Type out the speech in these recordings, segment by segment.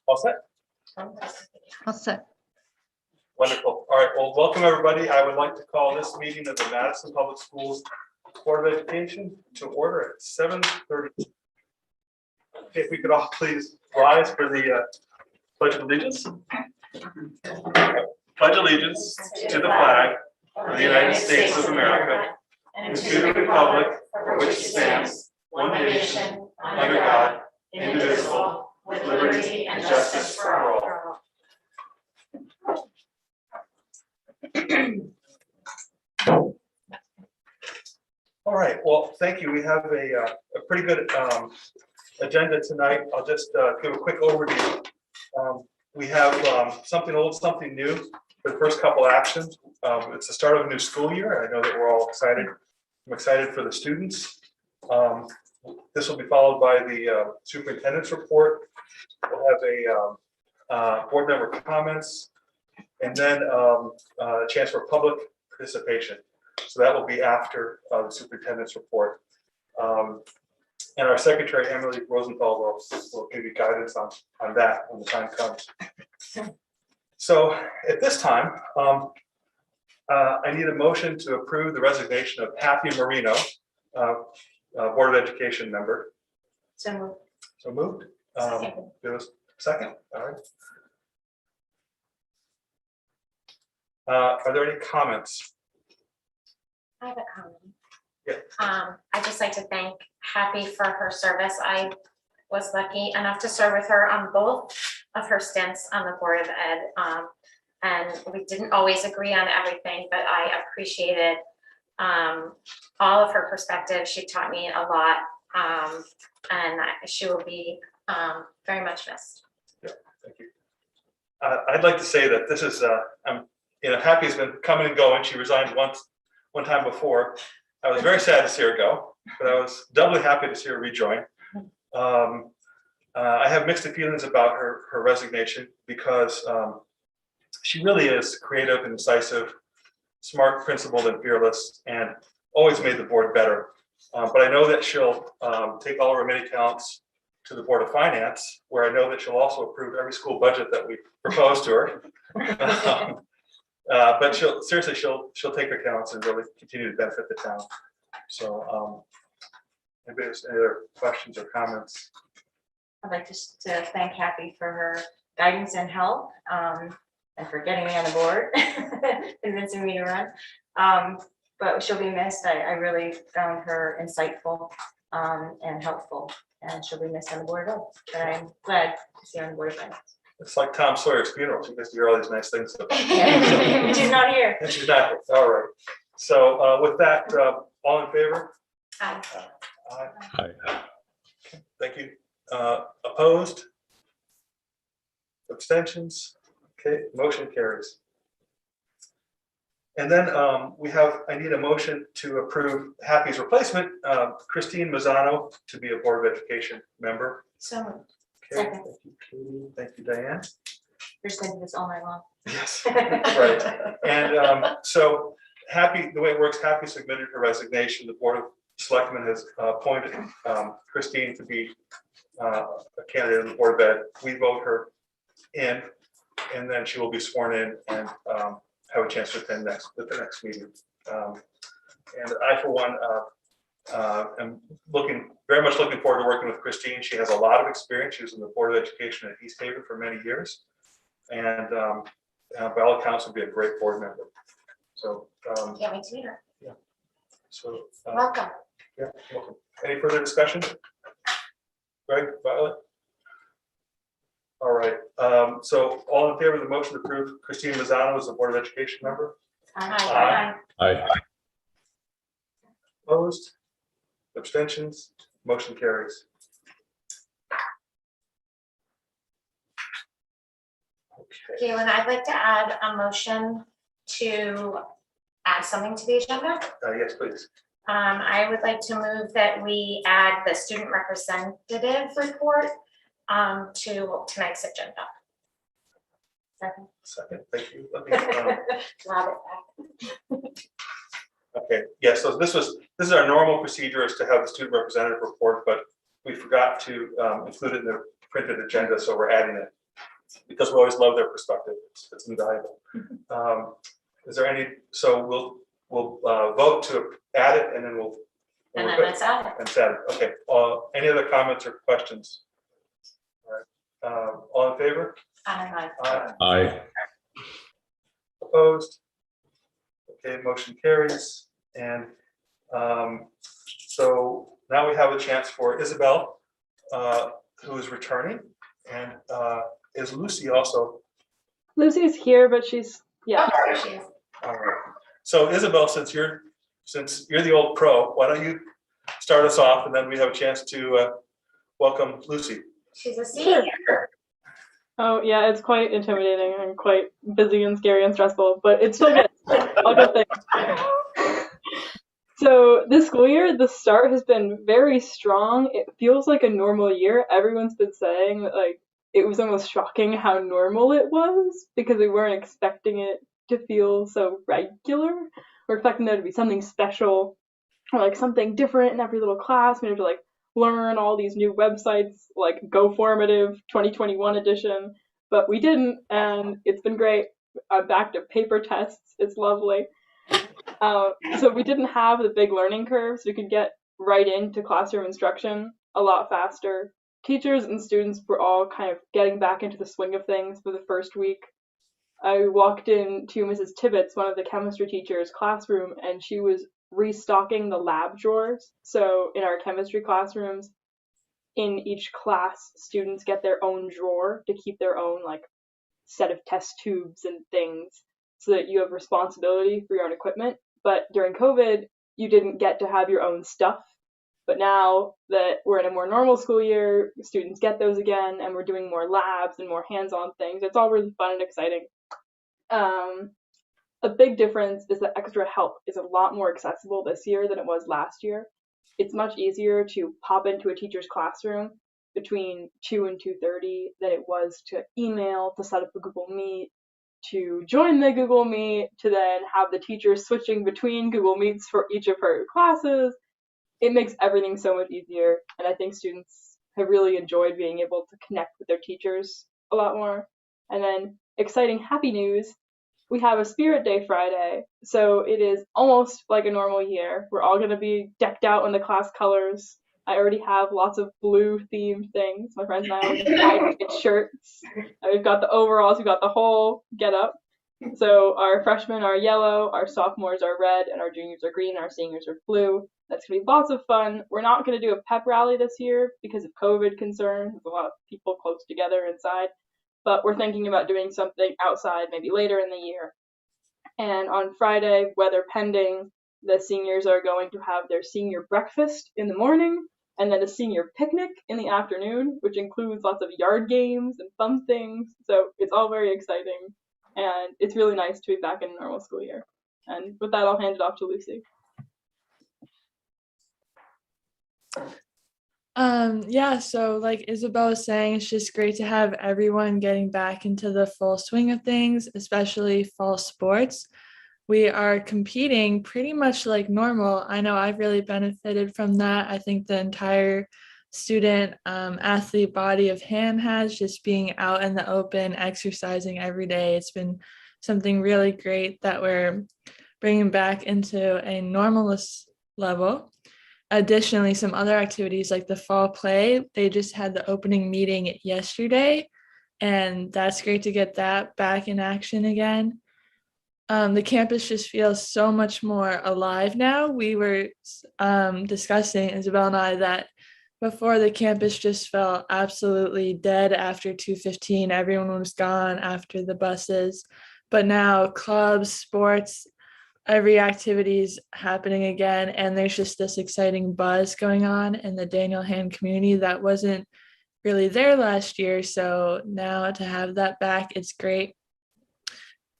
All set? All set. Wonderful. All right, well, welcome everybody. I would like to call this meeting of the Madison Public Schools Board of Education to order at 7:30. If we could all please rise for the Pledge of Allegiance. Pledge allegiance to the flag of the United States of America and to the republic for which it stands, one nation, under God, indivisible, with liberty and justice for all. All right, well, thank you. We have a pretty good agenda tonight. I'll just give a quick overview. We have something old, something new for the first couple actions. It's the start of a new school year. I know that we're all excited. I'm excited for the students. This will be followed by the superintendent's report. We'll have a board member comments, and then a chance for public participation. So that will be after the superintendent's report. And our secretary, Emily Rosenthal, will give you guidance on that when the time comes. So at this time, I need a motion to approve the resignation of Happy Marino, Board of Education member. So moved. So moved. Give us a second. All right. Are there any comments? I have a comment. Yeah. I'd just like to thank Happy for her service. I was lucky enough to serve with her on both of her stints on the Board of Ed. And we didn't always agree on everything, but I appreciated all of her perspectives. She taught me a lot, and she will be very much missed. Yeah, thank you. I'd like to say that this is, Happy has been coming and going. She resigned one time before. I was very sad to see her go, but I was doubly happy to see her rejoin. I have mixed feelings about her resignation because she really is creative and incisive, smart, principled, and fearless, and always made the board better. But I know that she'll take all of her many talents to the Board of Finance, where I know that she'll also approve every school budget that we propose to her. But she'll take her talents and really continue to benefit the town. So maybe there's any other questions or comments. I'd like to thank Happy for her guidance and help, and for getting me on the board, convincing me to run. But she'll be missed. I really found her insightful and helpful, and she'll be missed on the board. But I'm glad to see her on the Board of Finance. It's like Tom Sawyer's funeral. She gets to hear all these nice things. She's not here. And she's not. All right. So with that, all in favor? Aye. Aye. Aye. Okay, thank you. Opposed? Abstentions? Okay, motion carries. And then I need a motion to approve Happy's replacement, Christine Mazzano, to be a Board of Education member. So moved. Okay, Second. thank you, Katie. Thank you, Diane. You're saying this all night long. Yes, right. And so Happy, the way it works, Happy submitted her resignation. The Board of Selectmen has appointed Christine to be a candidate on the Board of Ed. We vote her in, and then she will be sworn in and have a chance to attend at the next meeting. And I, for one, am very much looking forward to working with Christine. She has a lot of experience. She was in the Board of Education at East Haven for many years, and by all accounts, will be a great board member. So Can't wait to meet her. so Welcome. yeah, welcome. Any further discussion? Greg, Violet? All right, so all in favor of the motion to approve Christine Mazzano as a Board of Education member? Aye. Aye. Opposed? Abstentions? Motion carries. Okay. Galen, I'd like to add a motion to add something to the agenda. Yes, please. I would like to move that we add the student representative report to tonight's agenda. Second, thank you. Let me, Grab it back. okay, yeah, so this is our normal procedure, is to have the student representative report, but we forgot to include it in the printed agenda, so we're adding it. Because we always love their perspective, it's invaluable. Is there any, so we'll vote to add it and then we'll. And then let's add it. And add it, okay. Any other comments or questions? All right, all in favor? Aye. Opposed? Okay, motion carries. And so now we have a chance for Isabelle, who is returning, and is Lucy also? Lucy's here, but she's, yeah. Oh, there she is. All right. So Isabelle, since you're the old pro, why don't you start us off, and then we have a chance to welcome Lucy. She's a senior. Oh, yeah, it's quite intimidating and quite busy and scary and stressful, but it's still good. All good things. So this school year, the start has been very strong. It feels like a normal year. Everyone's been saying that, like, it was almost shocking how normal it was because we weren't expecting it to feel so regular. We're expecting there to be something special or like something different in every little class. We have to like learn all these new websites like Go Formative 2021 edition, but we didn't, and it's been great. I'm back to paper tests. It's lovely. So we didn't have the big learning curves. We could get right into classroom instruction a lot faster. Teachers and students were all kind of getting back into the swing of things for the first week. I walked into Mrs. Tibbetts, one of the chemistry teachers' classroom, and she was restocking the lab drawers. So in our chemistry classrooms, in each class, students get their own drawer to keep their own like set of test tubes and things so that you have responsibility for your own equipment. But during COVID, you didn't get to have your own stuff. But now that we're in a more normal school year, students get those again, and we're doing more labs and more hands-on things. It's all really fun and exciting. A big difference is that extra help is a lot more accessible this year than it was last year. It's much easier to pop into a teacher's classroom between 2 and 2:30 than it was to email, to set up a Google Meet, to join the Google Meet, to then have the teacher switching between Google Meets for each of her classes. It makes everything so much easier, and I think students have really enjoyed being able to connect with their teachers a lot more. And then exciting happy news, we have a Spirit Day Friday, so it is almost like a normal year. We're all going to be decked out in the class colors. I already have lots of blue themed things. My friends and I are going to shirts. We've got the overalls, we've got the whole get up. So our freshmen are yellow, our sophomores are red, and our juniors are green, our seniors are blue. That's going to be lots of fun. We're not going to do a pep rally this year because of COVID concerns. There's a lot of people close together inside. But we're thinking about doing something outside maybe later in the year. And on Friday, weather pending, the seniors are going to have their senior breakfast in the morning and then a senior picnic in the afternoon, which includes lots of yard games and fun things. So it's all very exciting. And it's really nice to be back in a normal school year. And with that, I'll hand it off to Lucy. Yeah, so like Isabelle was saying, it's just great to have everyone getting back into the full swing of things, especially fall sports. We are competing pretty much like normal. I know I've really benefited from that. I think the entire student athlete body of Han has, just being out in the open, exercising every day. It's been something really great that we're bringing back into a normalist level. Additionally, some other activities like the fall play, they just had the opening meeting yesterday, and that's great to get that back in action again. The campus just feels so much more alive now. We were discussing, Isabelle and I, that before the campus just felt absolutely dead after 2:15. Everyone was gone after the buses. But now clubs, sports, every activity is happening again. And there's just this exciting buzz going on in the Daniel Han community that wasn't really there last year. So now to have that back, it's great.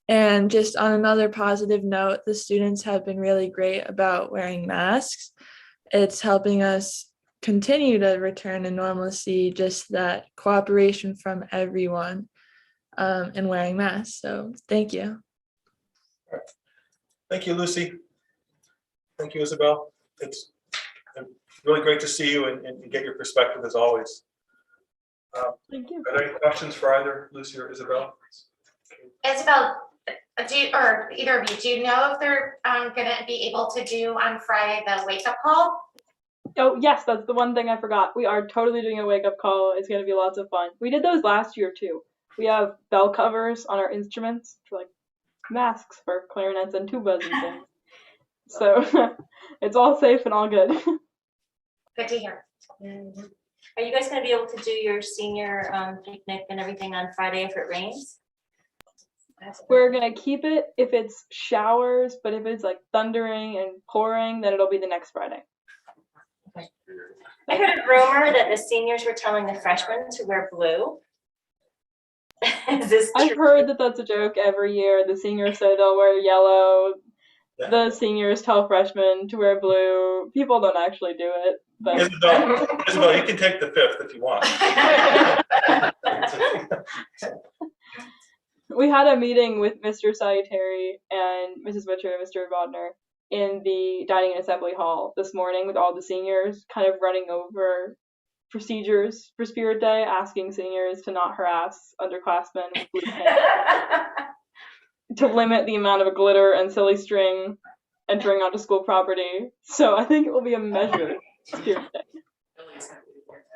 And just on another positive note, the students have been really great about wearing masks. It's helping us continue to return to normalcy, just that cooperation from everyone in wearing masks. So thank you. Thank you, Lucy. Thank you, Isabelle. It's really great to see you and get your perspective as always. Thank you. Are there any questions for either Lucy or Isabelle? Isabel, or either of you, do you know if they're gonna be able to do on Friday the wake-up call? Oh, yes, that's the one thing I forgot. We are totally doing a wake up call. It's going to be lots of fun. We did those last year too. We have bell covers on our instruments for like masks for clarinets and tubas and things. So it's all safe and all good. Good to hear. Are you guys gonna be able to do your senior picnic and everything on Friday if it rains? We're going to keep it if it's showers, but if it's like thundering and pouring, then it'll be the next Friday. I heard a rumor that the seniors were telling the freshmen to wear blue. Is this I've true? heard that that's a joke every year. The seniors say they'll wear yellow. Yeah. The seniors tell freshmen to wear blue. People don't actually do it, but Isabel, you can take the 5th if you want. we had a meeting with Mr. Salutary and Mrs. Butcher and Mr. Bodner in the dining and assembly hall this morning with all the seniors, kind of running over procedures for Spirit Day, asking seniors to not harass underclassmen with blue paint, to limit the amount of glitter and silly string entering onto school property. So I think it will be a measured Spirit Day.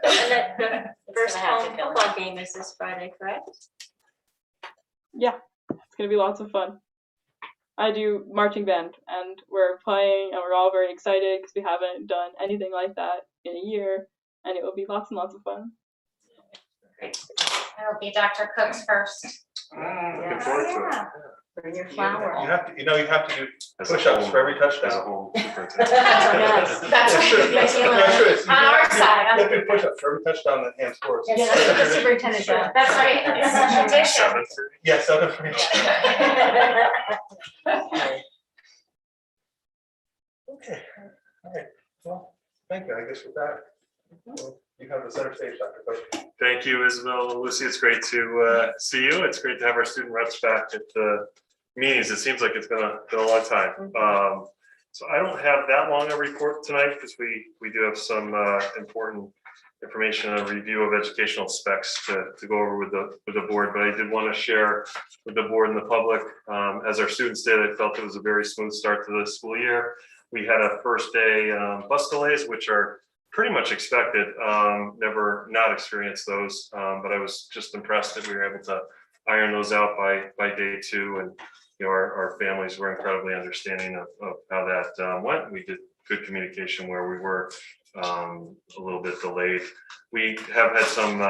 And the first home football game is this Friday, correct? Yeah, it's going to be lots of fun. I do marching band, and we're playing, and we're all very excited because we haven't done anything like that in a year, and it will be lots and lots of fun. It'll be Dr. Cook's first. Looking forward to it. Bring your You flower. have to, you have to do As a push-ups home- for every As a touchdown. home superintendent. That's right. That's right. On our side. You have to do push-ups for every touchdown that hand scores. Yeah, that's what the superintendent does. That's right. It's a tradition. Yes, 7 for each. Okay, all right, well, thank you, I guess with that, you have the center stage, Dr. Cook. Thank you, Isabel and Lucy. It's great to see you. It's great to have our student reps back at the meetings. It seems like it's been a long time. So I don't have that long a report tonight because we do have some important information and review of educational specs to go over with the board. But I did want to share with the board and the public, as our students did. I felt it was a very smooth start to the school year. We had a first day bus delays, which are pretty much expected. Never not experienced those, but I was just impressed that we were able to iron those out by day 2, and our families were incredibly understanding of how that went. We did good communication where we were a little bit delayed. We have had some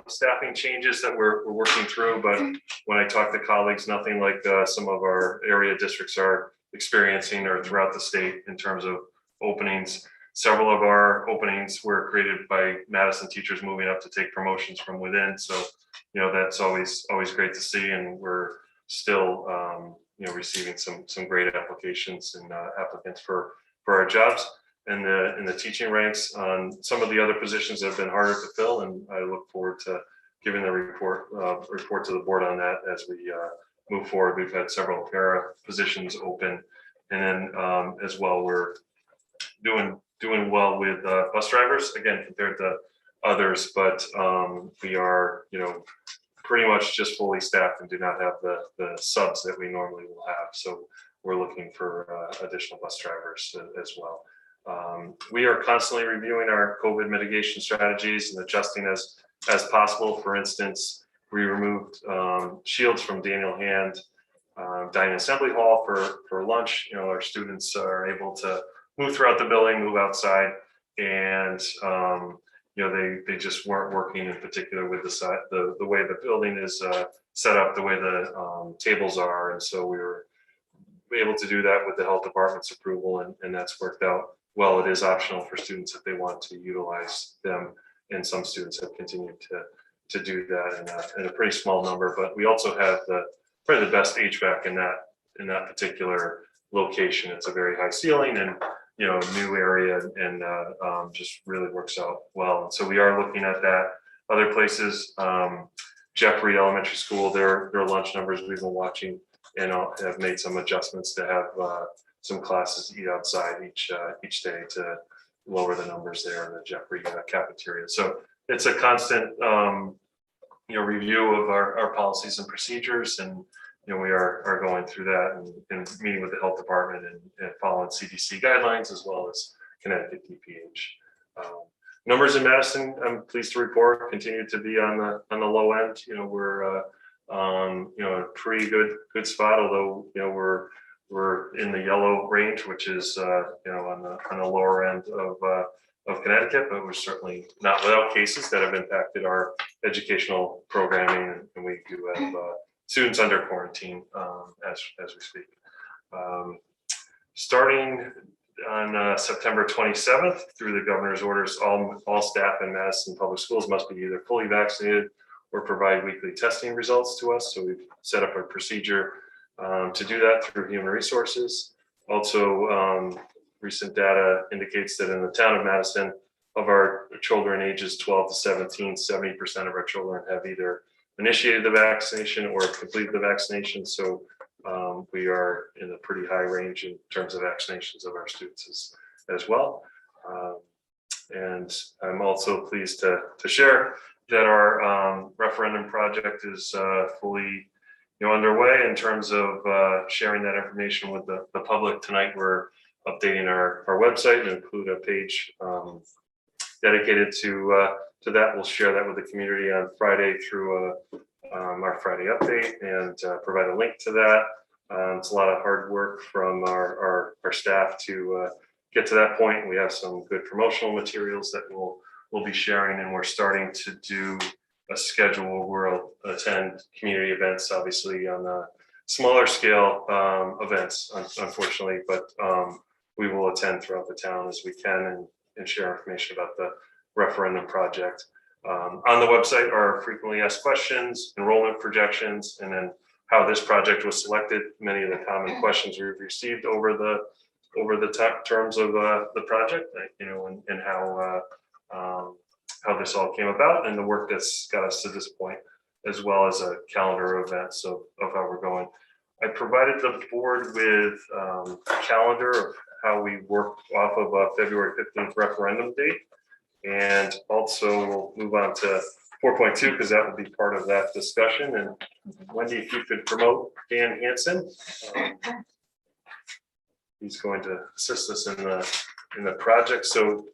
staffing changes that we're working through, but when I talk to colleagues, nothing like some of our area districts are experiencing or throughout the state in terms of openings. Several of our openings were created by Madison teachers moving up to take promotions from within. So, that's always great to see. And we're still, receiving some great applications and applicants for our jobs and in the teaching ranks. Some of the other positions have been harder to fill, and I look forward to giving the report to the board on that as we move forward. We've had several para positions open, and then as well, we're doing well with bus drivers again compared to others, but we are pretty much just fully staffed and do not have the subs that we normally will have. So we're looking for additional bus drivers as well. We are constantly reviewing our COVID mitigation strategies and adjusting as possible. For instance, we removed shields from Daniel Hand Dining Assembly Hall for lunch. Our students are able to move throughout the building, move outside, and they just weren't working in particular with the way the building is set up, the way the tables are, and so we were able to do that with the health department's approval, and that's worked out well. It is optional for students if they want to utilize them, and some students have continued to do that in a pretty small number. But we also have probably the best HVAC in that particular location. It's a very high ceiling and new area, and just really works out well. And so we are looking at that. Other places, Jeffrey Elementary School, their lunch numbers we've been watching, and have made some adjustments to have some classes eat outside each day to lower the numbers there in the Jeffrey cafeteria. So it's a constant, review of our policies and procedures, and we are going through that and meeting with the health department and following CDC guidelines as well as Connecticut DPH. Numbers in Madison, I'm pleased to report, continue to be on the low end. We're a pretty good spot, although we're in the yellow range, which is on the lower end of Connecticut, but we're certainly not without cases that have impacted our educational programming, and we do have students under quarantine as we speak. Starting on September 27th, through the governor's orders, all staff in Madison Public Schools must be either fully vaccinated or provide weekly testing results to us. So we've set up a procedure to do that through Human Resources. Also, recent data indicates that in the town of Madison, of our children ages 12 to 17, 70% of our children have either initiated the vaccination or completed the vaccination. So we are in a pretty high range in terms of vaccinations of our students as well. And I'm also pleased to share that our referendum project is fully underway in terms of sharing that information with the public. Tonight we're updating our website and include a page dedicated to that. We'll share that with the community on Friday through our Friday update and provide a link to that. It's a lot of hard work from our staff to get to that point. We have some good promotional materials that we'll be sharing, and we're starting to do a schedule where we'll attend community events, obviously on a smaller scale events, unfortunately, but we will attend throughout the town as we can and share information about the referendum project. On the website are frequently asked questions, enrollment projections, and then how this project was selected. Many of the common questions we've received over the terms of the project, and how this all came about and the work that's got us to this point, as well as a calendar of events of how we're going. I provided the board with a calendar of how we worked off of a February 15th referendum date. And also we'll move on to 4.2 because that will be part of that discussion. And Wendy, if you could promote Dan Hansen. He's going to assist us in the project. So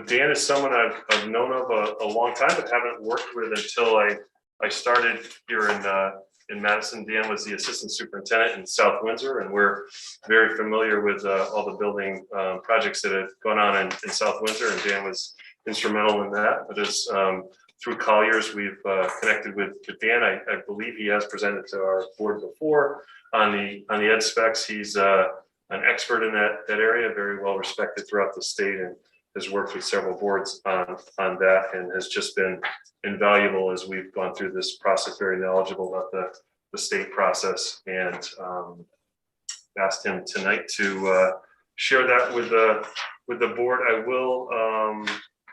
Dan is someone I've known of a long time, but haven't worked with until I started here in Madison. Dan was the assistant superintendent in South Windsor, and we're very familiar with all the building projects that have gone on in South Windsor, and Dan was instrumental in that. But as through Colliers, we've connected with Dan. I believe he has presented to our board before on the ed specs. He's an expert in that area, very well respected throughout the state, and has worked with several boards on that, and has just been invaluable as we've gone through this process, very knowledgeable about the state process, and asked him tonight to share that with the board. I will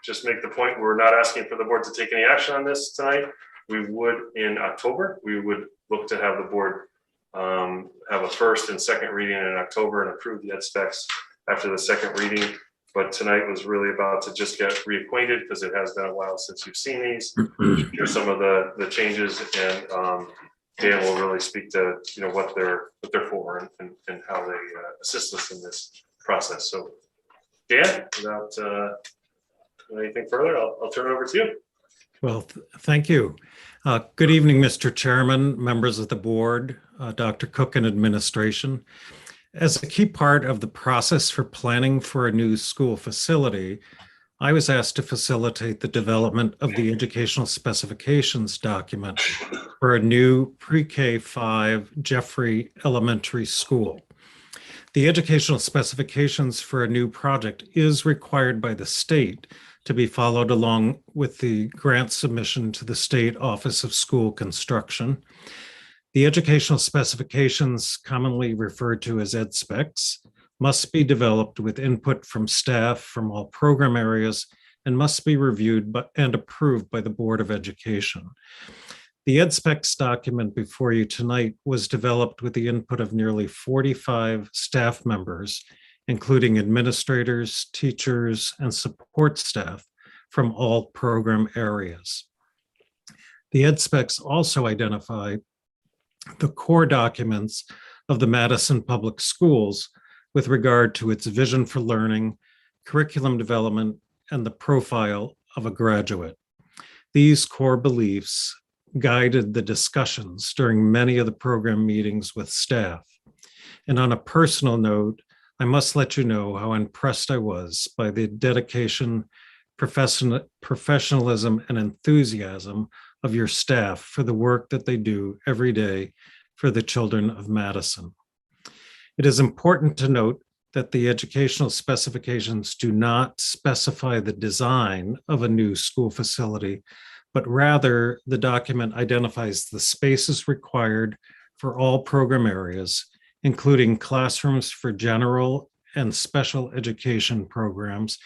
just make the point, we're not asking for the board to take any action on this tonight. We would in October, we would look to have the board have a first and second reading in October and approve the ed specs after the second reading. But tonight was really about to just get reacquainted because it has been a while since you've seen these. Here's some of the changes, and Dan will really speak to what they're for and how they assist us in this process. So Dan, without anything further, I'll turn it over to you. Well, thank you. Good evening, Mr. Chairman, members of the board, Dr. Cook and administration. As a key part of the process for planning for a new school facility, I was asked to facilitate the development of the educational specifications document for a new pre-K 5 Jeffrey Elementary School. The educational specifications for a new project is required by the state to be followed along with the grant submission to the State Office of School Construction. The educational specifications, commonly referred to as ed specs, must be developed with input from staff from all program areas and must be reviewed and approved by the Board of Education. The ed specs document before you tonight was developed with the input of nearly 45 staff members including administrators, teachers, and support staff from all program areas. The ed specs also identify the core documents of the Madison Public Schools with regard to its vision for learning, curriculum development, and the profile of a graduate. These core beliefs guided the discussions during many of the program meetings with staff. And on a personal note, I must let you know how impressed I was by the dedication, professionalism, and enthusiasm of your staff for the work that they do every day for the children of Madison. It is important to note that the educational specifications do not specify the design of a new school facility, but rather the document identifies the spaces required for all program areas, including classrooms for general and special education programs,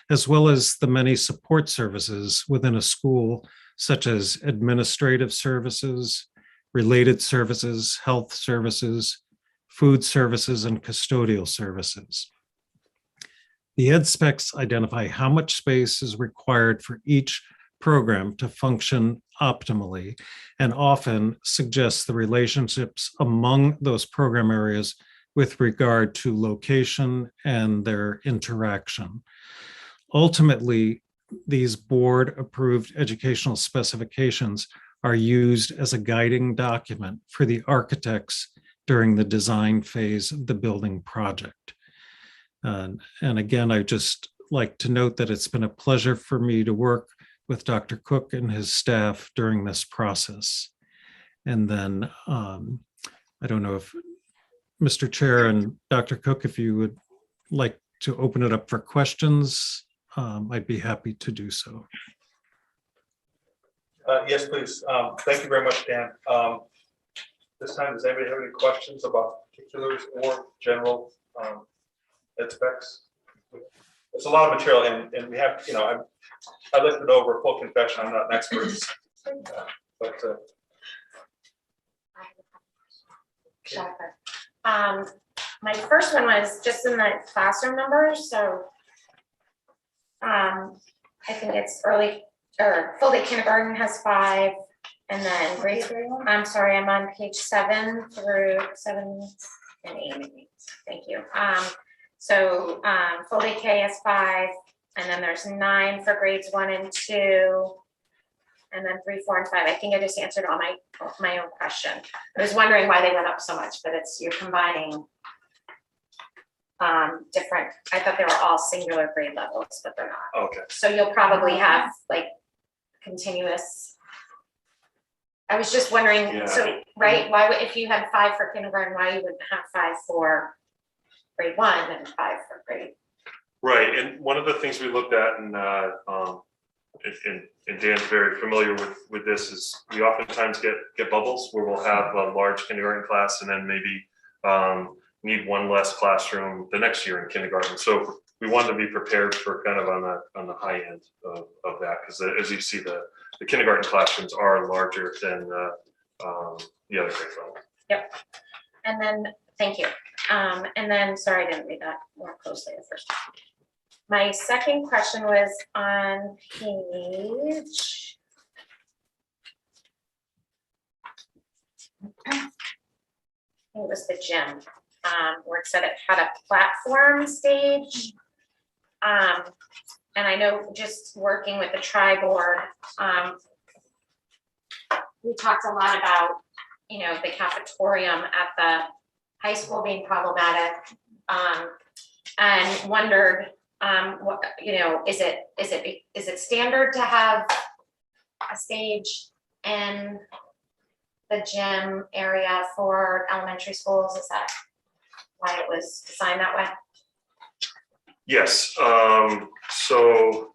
as well as the many support services within a school, such as administrative services, related services, health services, food services, and custodial services. The ed specs identify how much space is required for each program to function optimally, and often suggests the relationships among those program areas with regard to location and their interaction. Ultimately, these board-approved educational specifications are used as a guiding document for the architects during the design phase of the building project. And again, I just like to note that it's been a pleasure for me to work with Dr. Cook and his staff during this process. And then I don't know if Mr. Chair and Dr. Cook, if you would like to open it up for questions, I'd be happy to do so. Yes, please. Thank you very much, Dan. This time, does anybody have any questions about particulars or general ed specs? It's a lot of material, and we have, I looked it over. Full confession, I'm not an expert, but Sure. My first one was just in the classroom numbers. So I think it's early or full day kindergarten has 5, and then grade 3. I'm sorry, I'm on page 7 through 7 and 8. Thank you. So full day K has 5, and then there's 9 for grades 1 and 2. And then 3, 4, and 5. I think I just answered all my own question. I was wondering why they went up so much, but it's you're combining different. I thought they were all singular grade levels, but they're not. Okay. So you'll probably have like continuous. I was just wondering. Yeah. So right, why would if you had 5 for kindergarten, why you wouldn't have 5 for grade 1 and 5 for grade? Right, and one of the things we looked at, and Dan's very familiar with this, is we oftentimes get bubbles where we'll have a large kindergarten class and then maybe need one less classroom the next year in kindergarten. So we wanted to be prepared for kind of on the high end of that, because as you see, the kindergarten classrooms are larger than the other grade level. Yep. And then thank you. And then sorry, I didn't read that more closely at first. My second question was on page. I think it was the gym, where it said it had a platform stage. And I know just working with the tri-board, we talked a lot about, the cafetorium at the high school being problematic, and wondered, what, is it standard to have a stage in the gym area for elementary schools? Is that why it was designed that way? Yes, so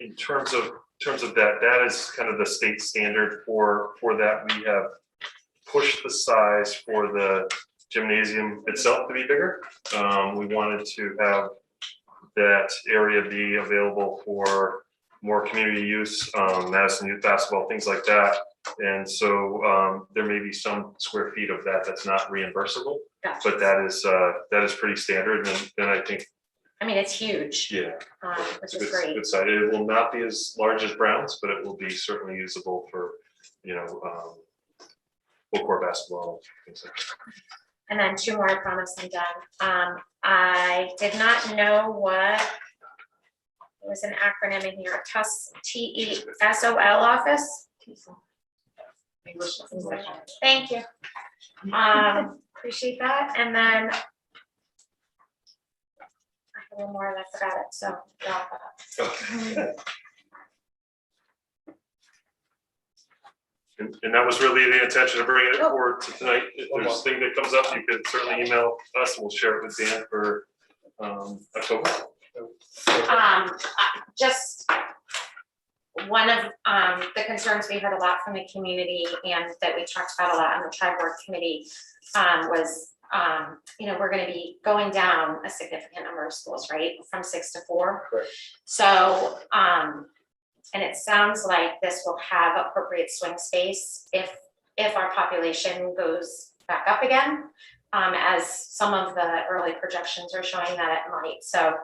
in terms of that is kind of the state standard for that. We have pushed the size for the gymnasium itself to be bigger. We wanted to have that area be available for more community use, Madison youth basketball, things like that. And so there may be some square feet of that that's not reimbursable. Gotcha. but that is pretty standard, and then I think, I mean, it's huge, yeah. which It's is good, great. good side. It will not be as large as Brown's, but it will be certainly usable for, full court basketball, things like that. And then two more, I promise I'm done. I did not know what, it was an acronym in here, TESOL office. Thank you. Appreciate that. And then I have one more and I forgot it, so drop that. And that was really the intention of bringing it forward to tonight. If there's a thing that comes up, you can certainly email us and we'll share it with Dan for October. Just one of the concerns we heard a lot from the community and that we talked about a lot on the tri-board committee was, we're going to be going down a significant number of schools, right? From 6 to 4. Correct. So, and it sounds like this will have appropriate swing space if our population goes back up again, as some of the early projections are showing that it might. So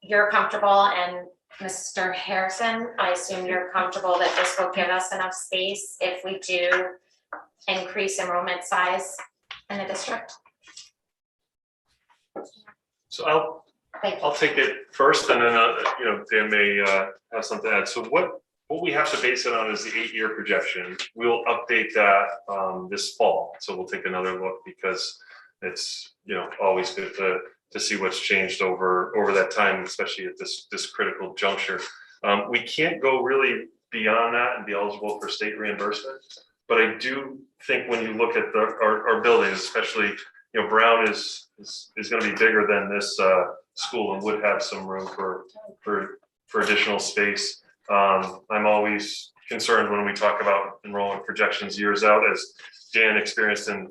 you're comfortable, and Mr. Harrison, I assume you're comfortable that this will give us enough space if we do increase enrollment size in the district? So Thank you. I'll take it first, and then Dan may have something to add. So what we have to base it on is the 8-year projection. We'll update that this fall. So we'll take another look, because it's always good to see what's changed over that time, especially at this critical juncture. We can't go really beyond that and be eligible for state reimbursement. But I do think when you look at our buildings, especially, Brown is going to be bigger than this school and would have some room for additional space. I'm always concerned when we talk about enrollment projections years out, as Dan experienced in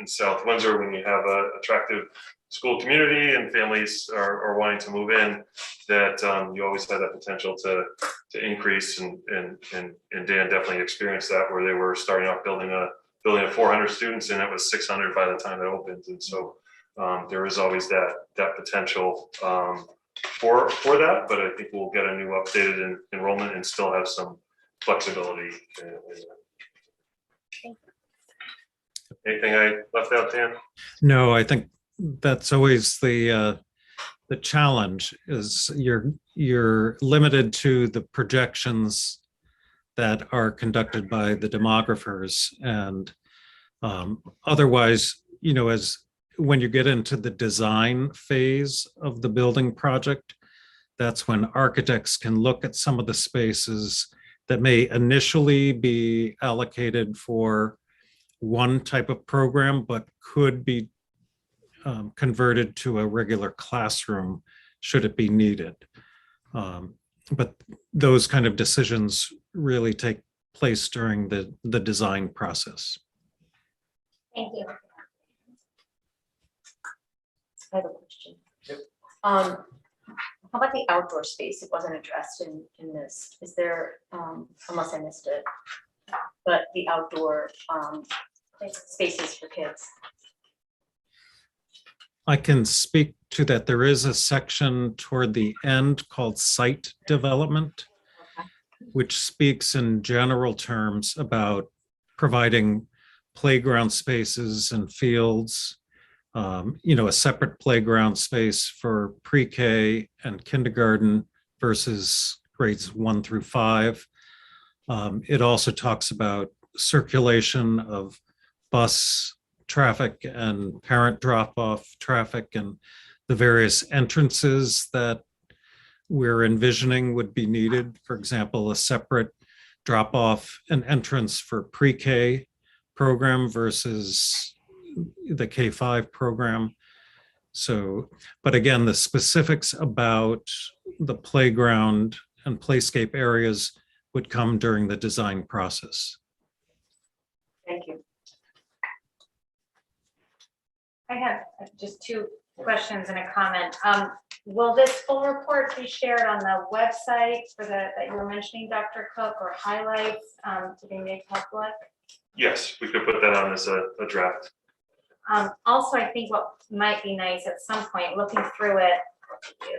South Windsor, when you have an attractive school community and families are wanting to move in, that you always have that potential to increase, and Dan definitely experienced that, where they were starting off building a 400 students and it was 600 by the time it opened. And so there is always that potential for that, but I think we'll get a new updated enrollment and still have some flexibility. Anything I left out, Dan? No, I think that's always the challenge, is you're limited to the projections that are conducted by the demographers, and otherwise, as when you get into the design phase of the building project, that's when architects can look at some of the spaces that may initially be allocated for one type of program, but could be converted to a regular classroom should it be needed. But those kind of decisions really take place during the design process. Thank you. I have a question. Yep. How about the outdoor space? It wasn't addressed in this. Is there, unless I missed it, but the outdoor spaces for kids? I can speak to that. There is a section toward the end called site development, which speaks in general terms about providing playground spaces and fields, a separate playground space for pre-K and kindergarten versus grades 1 through 5. It also talks about circulation of bus traffic and parent drop-off traffic, and the various entrances that we're envisioning would be needed. For example, a separate drop-off and entrance for pre-K program versus the K-5 program. So, but again, the specifics about the playground and playscape areas would come during the design process. Thank you. I have just 2 questions and a comment. Will this full report be shared on the website that you were mentioning, Dr. Cook, or highlights to be made public? Yes, we could put that on as a draft. Also, I think what might be nice at some point, looking through it,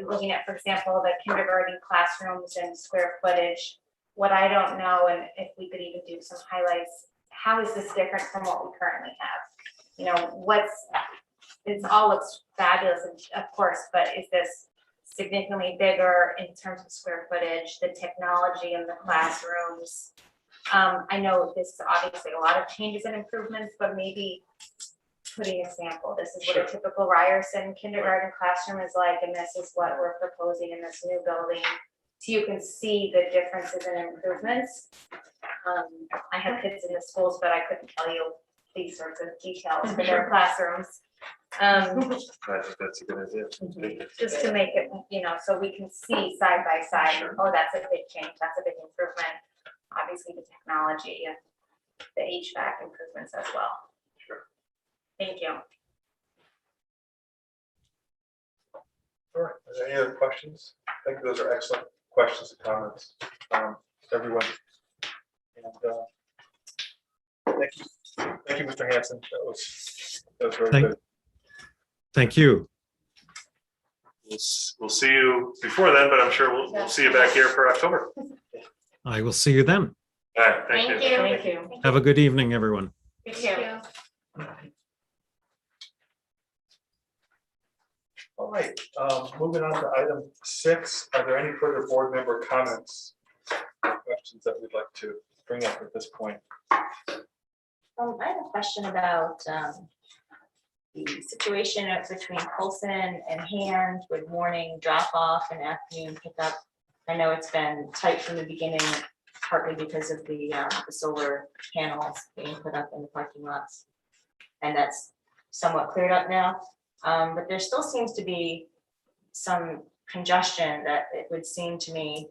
looking at, for example, the kindergarten classrooms and square footage. What I don't know, and if we could even do some highlights, how is this different from what we currently have? You know, it all looks fabulous, of course, but is this significantly bigger in terms of square footage, the technology in the classrooms? I know this is obviously a lot of changes and improvements, but maybe putting a sample, this is what a typical Ryerson kindergarten classroom is like, and this is what we're proposing in this new building. So you can see the differences and improvements. I have kids in the schools, but I couldn't tell you these sorts of details for their classrooms. I think that's a good idea. Just to make it, you know, so we can see side by side, Sure. oh, that's a big change, that's a big improvement. Obviously, the technology and the HVAC improvements as well. Sure. Thank you. All right, are there any other questions? I think those are excellent questions and comments, everyone. And thank you, Mr. Hanson. That was very good. Thank you. We'll see you before then, but I'm sure we'll see you back here for October. I will see you then. All right, thank you. Thank you. Have a good evening, everyone. You too. All right, moving on to item 6. Are there any further board member comments or questions that we'd like to bring up at this point? I have a question about the situation between Colson and Hand with morning drop off and afternoon pickup. I know it's been tight from the beginning, partly because of the solar panels being put up in the parking lots. And that's somewhat cleared up now. But there still seems to be some congestion that it would seem to me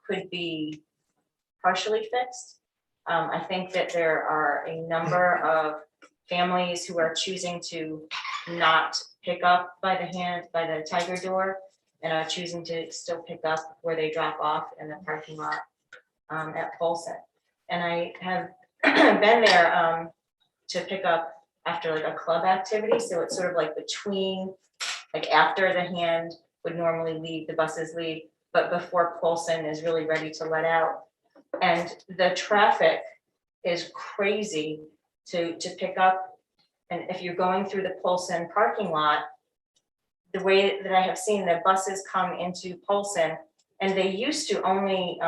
could be partially fixed. I think that there are a number of families who are choosing to not pick up by the Tiger door, and are choosing to still pick up where they drop off in the parking lot at Folsom. And I have been there to pick up after like a club activity, so it's sort of like between, like after the Hand would normally leave, the buses leave, but before Polson is really ready to let out. And the traffic is crazy to pick up. And if you're going through the Polson parking lot, the way that I have seen the buses come into Polson, and they used to only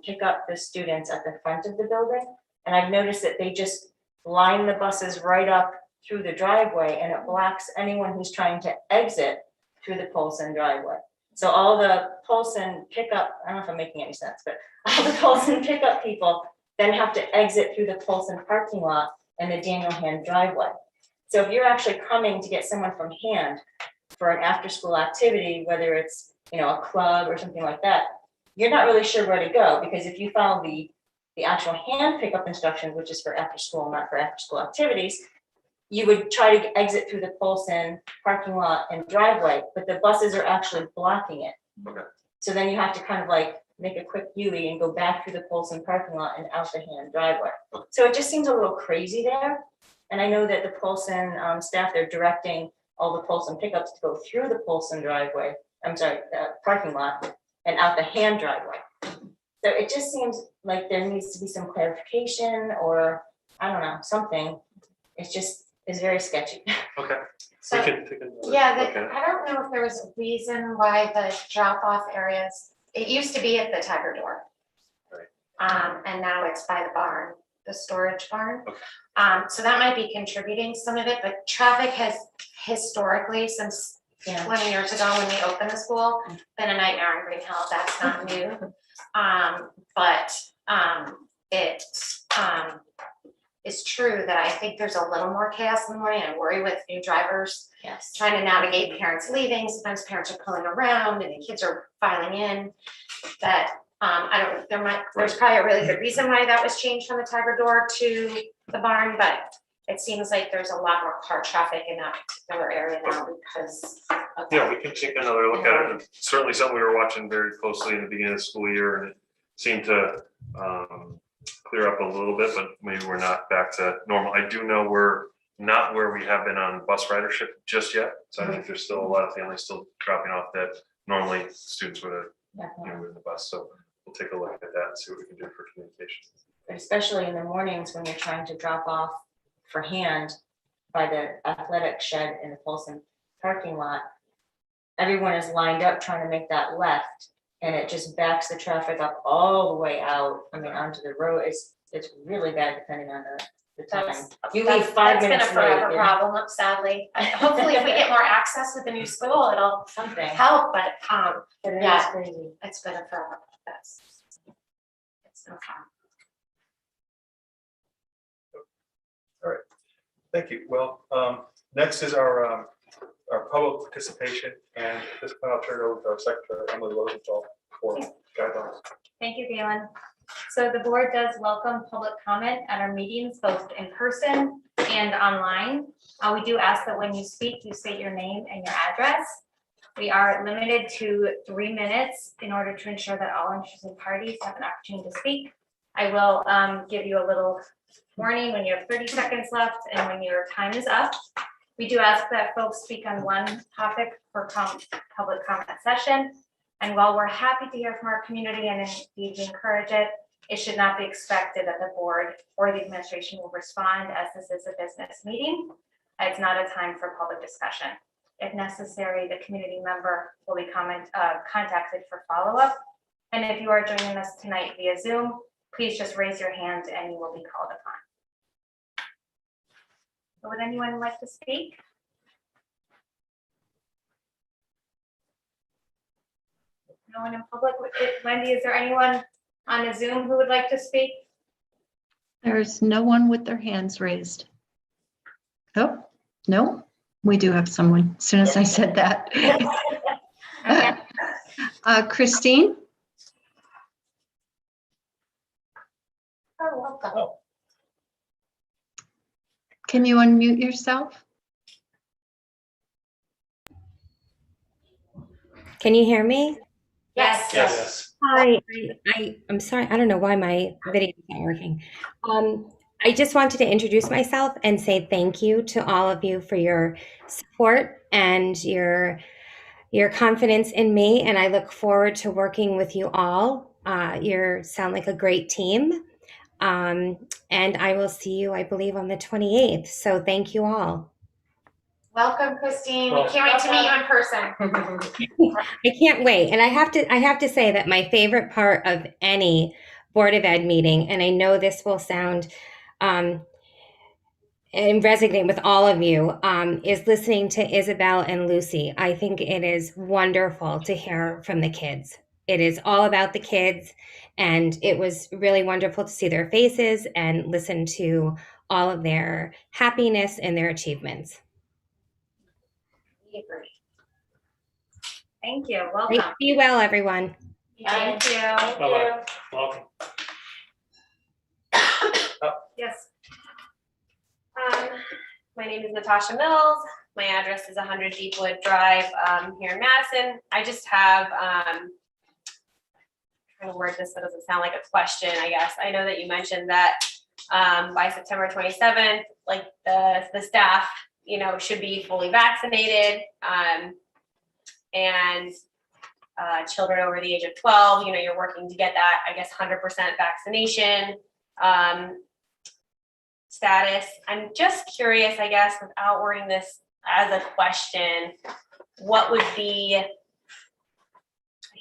pick up the students at the front of the building. And I've noticed that they just line the buses right up through the driveway, and it blocks anyone who's trying to exit through the Polson driveway. So all the Polson pickup, I don't know if I'm making any sense, but all the Polson pickup people then have to exit through the Polson parking lot and the Daniel Hand driveway. So if you're actually coming to get someone from Hand for an after-school activity, whether it's, you know, a club or something like that, you're not really sure where to go, because if you follow the actual Hand pickup instructions, which is for after-school, not for after-school activities, you would try to exit through the Polson parking lot and driveway, but the buses are actually blocking it. Okay. So then you have to kind of like make a quick U-turn and go back through the Polson parking lot and out the Hand driveway. So it just seems a little crazy there. And I know that the Polson staff, they're directing all the Polson pickups to go through the Polson driveway, parking lot, and out the Hand driveway. So it just seems like there needs to be some clarification, or I don't know, something. It's just, it's very sketchy. Okay. So, We can take another yeah, look at it. I don't know if there was a reason why the drop-off areas, it used to be at the Tiger door. Right. And now it's by the barn, the storage barn. Okay. So that might be contributing some of it, but traffic has historically, since 20 years ago when we opened the school, been a nightmare in Green Hill. That's not new. It's true that I think there's a little more chaos in the morning. I worry with new drivers Yes. trying to navigate parents leaving. Sometimes parents are pulling around and the kids are filing in. That I don't know, there's probably a really good reason why that was changed from the Tiger door to the barn, but it seems like there's a lot more car traffic in that particular area now because of Yeah, we can take another look at it. And certainly something we were watching very closely in the beginning of the school year, and it seemed to clear up a little bit, but maybe we're not back to normal. I do know we're not where we have been on bus ridership just yet. So I think there's still a lot of families still dropping off that normally students would have, in the bus. So we'll take a look at that and see what we can do for communication. Especially in the mornings when you're trying to drop off for hand by the athletic shed in the Folsom parking lot. Everyone is lined up trying to make that left, and it just backs the traffic up all the way out. I mean, onto the road. It's really bad depending on the time. You leave 5 minutes That's been a late. forever yeah. problem, sadly. Hopefully, if we get more access with the new school, it'll Something. help, but But it is yeah. crazy. it's been a forever. It's no fun. Thank you. Well, next is our public participation, and at this point, I'll turn it over to our secretary, Emily Rosenthal, for guidelines. Thank you, Galen. So the board does welcome public comment at our meetings, both in person and online. We do ask that when you speak, you state your name and your address. We are limited to 3 minutes in order to ensure that all interested parties have an opportunity to speak. I will give you a little warning when you have 30 seconds left and when your time is up. We do ask that folks speak on one topic per public comment session. And while we're happy to hear from our community and indeed we encourage it, it should not be expected that the board or the administration will respond, as this is a business meeting. It's not a time for public discussion. If necessary, the community member will be contacted for follow-up. And if you are joining us tonight via Zoom, please just raise your hand and you will be called upon. Would anyone like to speak? No one in public? Wendy, is there anyone on a Zoom who would like to speak? There's no one with their hands raised. Oh, no, we do have someone, as soon as I said that. Christine? Oh, welcome. Can you unmute yourself? Can you hear me? Yes. Yes. Hi, I'm sorry. I don't know why my video is not working. I just wanted to introduce myself and say thank you to all of you for your support and your confidence in me. And I look forward to working with you all. You sound like a great team. And I will see you, I believe, on the 28th. So thank you all. Welcome, Christine. We can't wait to meet you in person. I can't wait. And I have to say that my favorite part of any Board of Ed meeting, and I know this will sound and resonate with all of you, is listening to Isabelle and Lucy. I think it is wonderful to hear from the kids. It is all about the kids, and it was really wonderful to see their faces and listen to all of their happiness and their achievements. We agree. Thank you. Welcome. Be well, everyone. Thank you. Bye-bye. Welcome. Yes. My name is Natasha Mills. My address is 100 Deepwood Drive here in Madison. I just have, trying to word this so it doesn't sound like a question, I guess. I know that you mentioned that by September 27th, like the staff, should be fully vaccinated, and children over the age of 12, you're working to get that, I guess, 100% vaccination status. I'm just curious, I guess, without wording this as a question, what would be, I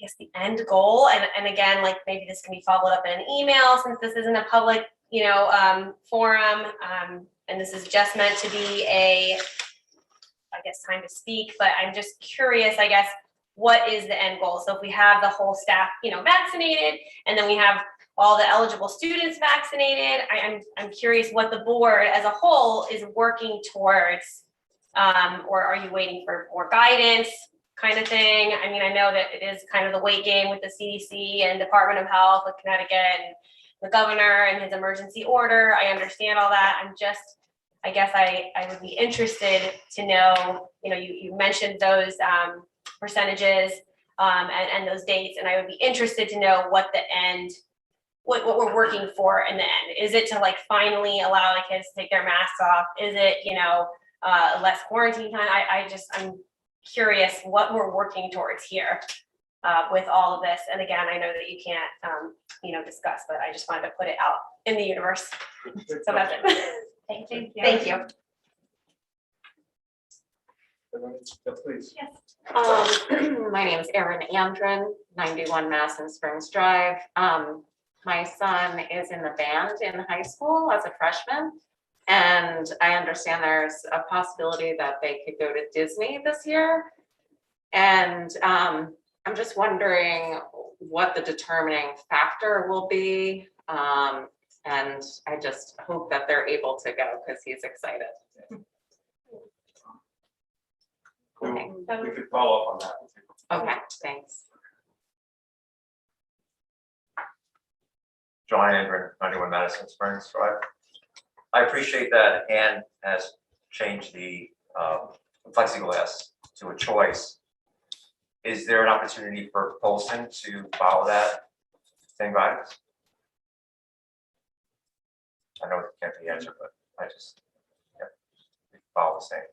guess, the end goal? And again, like maybe this can be followed up in an email since this isn't a public, forum, and this is just meant to be I guess, time to speak, but I'm just curious, I guess, what is the end goal? So if we have the whole staff, vaccinated, and then we have all the eligible students vaccinated, I'm curious what the board as a whole is working towards, or are you waiting for more guidance kind of thing? I mean, I know that it is kind of the weight game with the CDC and Department of Health with Connecticut and the governor and his emergency order. I understand all that. I guess I would be interested to know, you mentioned those percentages and those dates, and I would be interested to know what the end what we're working for in the end. Is it to like finally allow the kids to take their masks off? Is it, less quarantine time? I'm curious what we're working towards here with all of this. And again, I know that you can't, discuss, but I just wanted to put it out in the universe. So that's it. Thank you. Thank you. Yeah, please. My name is Erin Andren, 91 Madison Springs Drive. My son is in the band in high school as a freshman, and I understand there's a possibility that they could go to Disney this year. And I'm just wondering what the determining factor will be. And I just hope that they're able to go because he's excited. We could follow up on that. Okay, thanks. John Andren, 91 Madison Springs Drive. I appreciate that Ann has changed the plexiglass to a choice. Is there an opportunity for Polson to follow that same guidance? I know it can't be answered, but I just, we follow the same.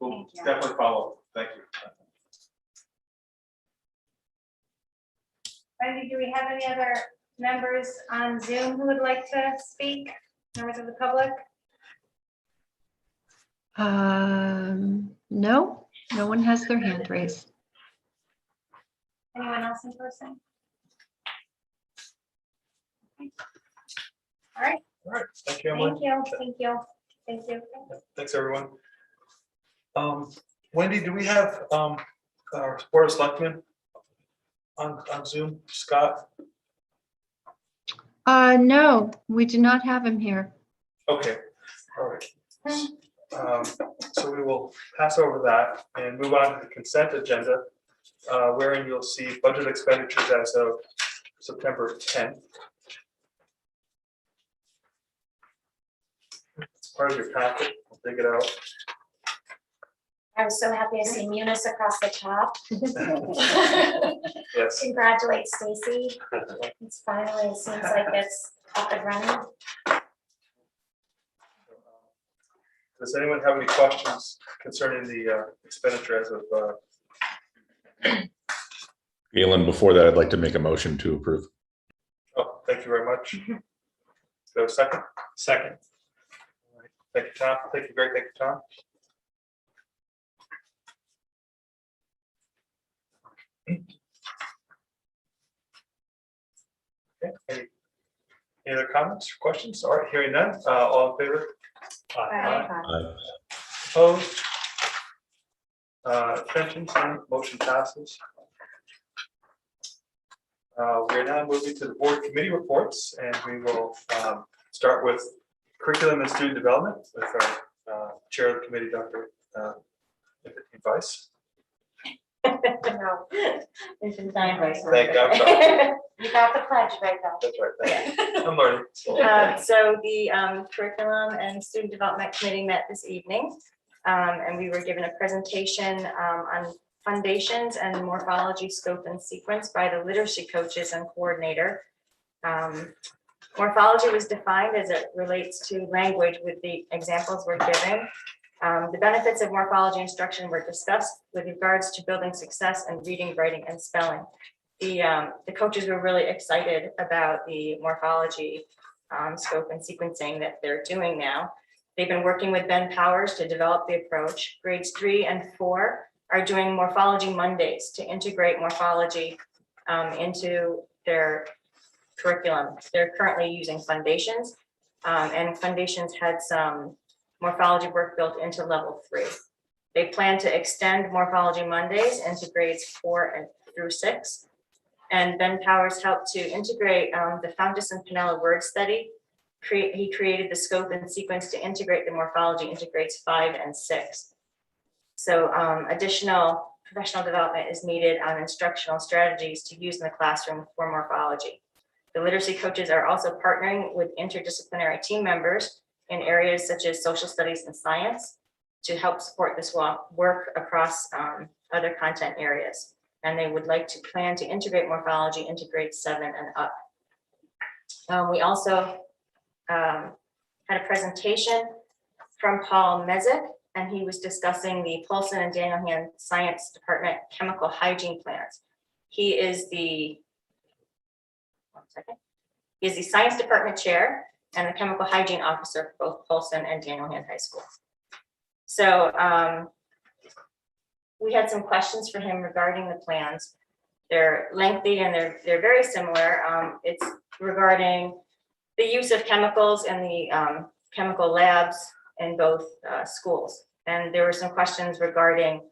We'll definitely follow. Thank you. Wendy, do we have any other members on Zoom who would like to speak? Members of the public? No, no one has their hand raised. Anyone else in person? All right. All right. Thank you, Emily. Thank you. Thanks, everyone. Wendy, do we have our Board of Selectmen on Zoom? Scott? No, we do not have him here. Okay, all right. So we will pass over that and move on to the consent agenda, wherein you'll see budget expenditures as of September 10th. It's part of your packet. I'll dig it out. I was so happy to see Munis across the top. Yes. Congratulate Stacy. It's finally, it seems like it's up and running. Does anyone have any questions concerning the expenditure as of? Galen, before that, I'd like to make a motion to approve. Oh, thank you very much. So second? Second. All right. Thank you, Tom. Thank you, Greg. Thank you, Tom. Okay. Any other comments or questions? All right, hearing none. All in favor? Aye. Opposed? Abstentions? None. Motion passes. We are now moving to the board committee reports, and we will start with curriculum and student development with our chair of the committee, Dr. Weiss. No. It's been signed by someone. Thank you. I'm sorry. You got the pledge right now. That's right. Thank you. I'm learning. So the Curriculum and Student Development Committee met this evening, and we were given a presentation on foundations and morphology scope and sequence by the literacy coaches and coordinator. Morphology was defined as it relates to language with the examples we're giving. The benefits of morphology instruction were discussed with regards to building success in reading, writing, and spelling. The coaches were really excited about the morphology scope and sequencing that they're doing now. They've been working with Ben Powers to develop the approach. Grades 3 and 4 are doing Morphology Mondays to integrate morphology into their curriculum. They're currently using Foundations, and Foundations had some morphology work built into level 3. They plan to extend Morphology Mondays into grades 4 through 6. And Ben Powers helped to integrate the Fountas and Pinella word study. He created the scope and sequence to integrate the morphology into grades 5 and 6. So additional professional development is needed on instructional strategies to use in the classroom for morphology. The literacy coaches are also partnering with interdisciplinary team members in areas such as social studies and science to help support this work across other content areas. And they would like to plan to integrate morphology into grade 7 and up. We also had a presentation from Paul Mezek, and he was discussing the Paulson and Daniel Hand Science Department chemical hygiene plans. He is the, he is the Science Department Chair and the Chemical Hygiene Officer for both Paulson and Daniel Hand High School. So we had some questions for him regarding the plans. They're lengthy and they're very similar. It's regarding the use of chemicals in the chemical labs in both schools. And there were some questions regarding